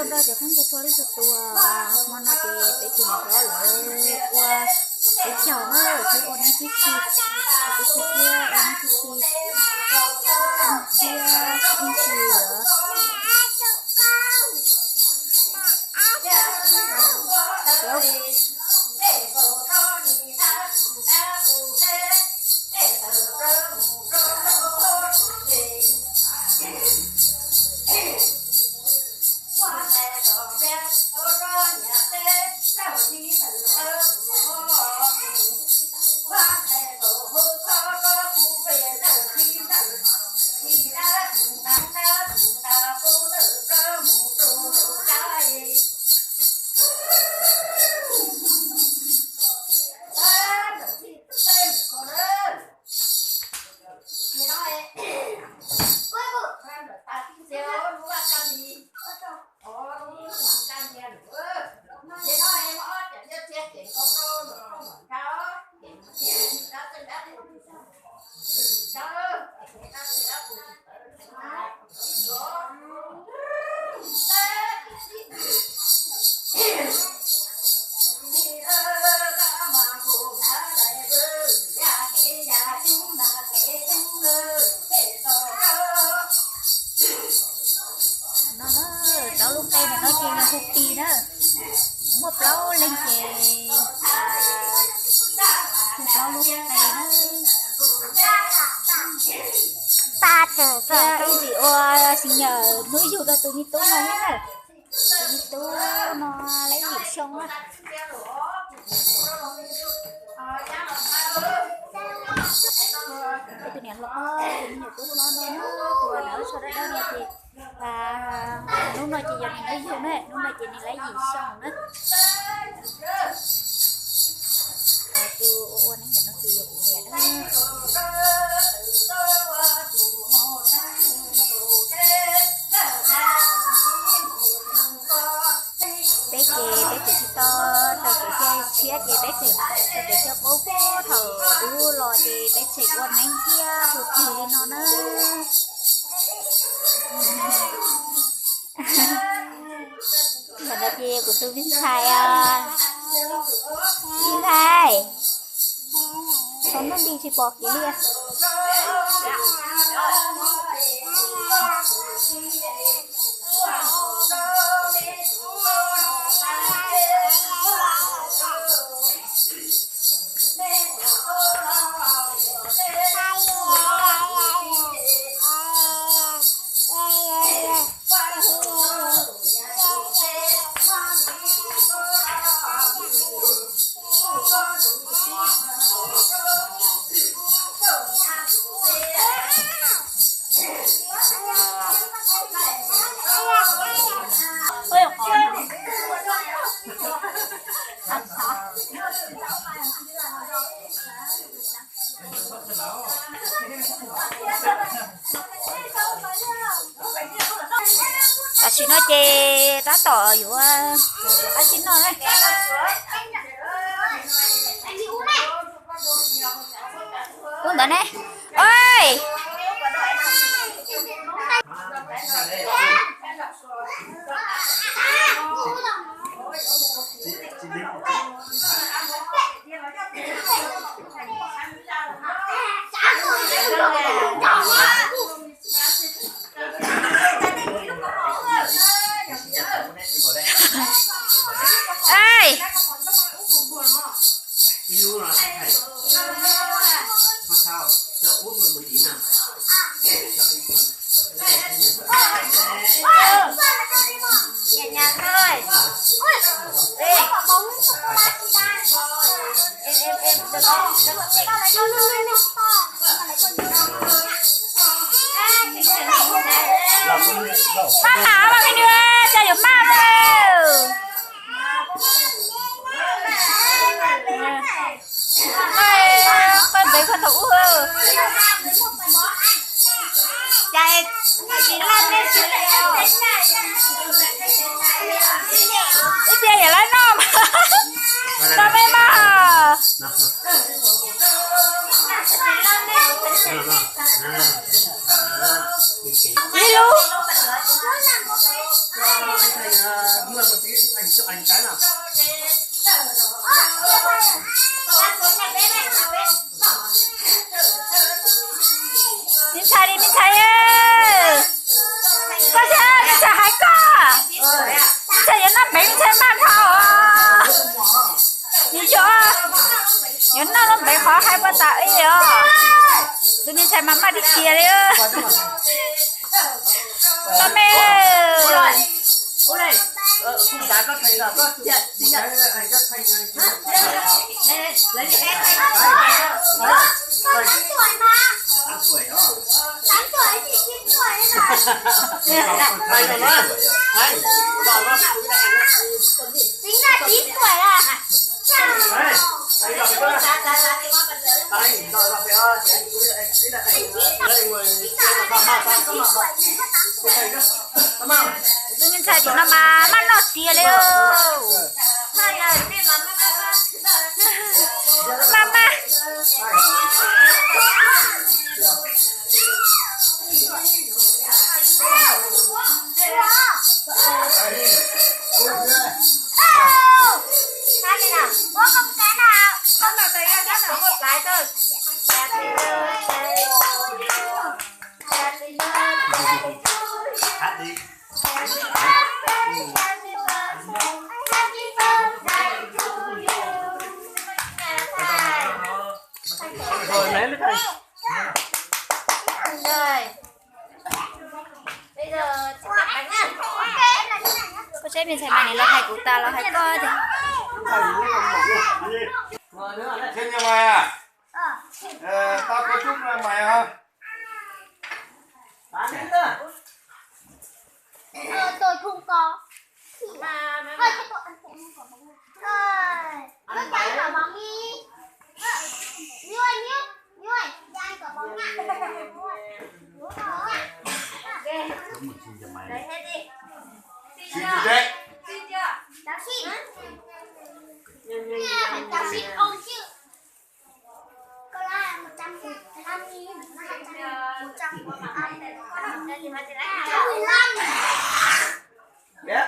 con đó cho không cho thôi cho tua món nó thì để chỉ nó lỡ qua để chào nó thì ôn cái chi kia ôn cái chi nữa cháu lúc đây là nó chơi là hụt tì đó một lâu lên chè một lâu lúc đây nó ta chờ cái gì ô sinh nhờ nuôi dù ra tụi mi tú nó hết rồi tụi mi tú nó lấy gì xong á tụi này lọc tụi nhiều tú nó tụi đỡ sau đó đó thì và lúc này chị giờ này lấy vô nữa lúc này chị này lấy gì xong nữa tôi ôn nó nó kỳ dụng vậy đó bé chị to tao chị chơi chết vậy bé chị cho bố thở u lò thì bé chị ôn anh kia một gì nó mình đã chia của tôi biết sai biết sai con nó đi thì bọt vậy đi chị nói chê đã tỏ vụ anh chín rồi đấy uống đợt này ơi ê nhẹ nhàng thôi em được không ba thả vào cái đưa cho giúp ba đâu con thấy con thủ chạy chị lên đi chị ít tiền vậy lấy nó mà tao mới mà đi luôn mượn một tí ảnh chụp ảnh cái nào. Minh Thái đi, Minh Thái ơi. Có chứ, Minh Thái hay có. Minh Thái nhớ nó bé Minh Thái mang thao à. Gì chứ? Nhớ nó bé khó hay bắt tạ ấy à. Tôi Minh Thái mama đi kia đấy ơ. Ba mẹ. Ô đây. Không đá có thầy là có chụp đi nhận ảnh các thầy này. Lấy đi em thầy. Con 8 tuổi mà. 8 tuổi đó. 8 tuổi thì 9 tuổi đấy này. Thầy rồi đó. Thầy. Tính ra 9 tuổi à. Đây. Thầy gặp cái đó. Thầy rồi gặp cái đó. Đấy là thầy. Đây người ba có mà. Thầy đó. Cảm ơn. Tôi Minh Thái chúng nó mà mắt nó tia đấy ơ. Mama. Cái này nào, bố không cái nào. Không nào thấy cái nào một cái thôi. Hát đi. Rồi lấy nó thầy. Rồi. Bây giờ chị đặt bánh ăn. Cô chế Minh Thái mà này lo hay của ta lo hay coi thì. Xin cho mày à? Tao có chúc mày hả? Tôi không có. Mà thôi cho tôi ăn kẹo không có. Rồi. Tôi cho ăn quả bóng đi. Như ơi, cho ăn quả bóng nha. Đúng rồi. Xin Đấy hết đi. chị đấy. Xin chưa? Cháu xin. Nha, phải cháu xin ông chứ. Câu là 115.000. 100 của bà ăn. 115. Bé.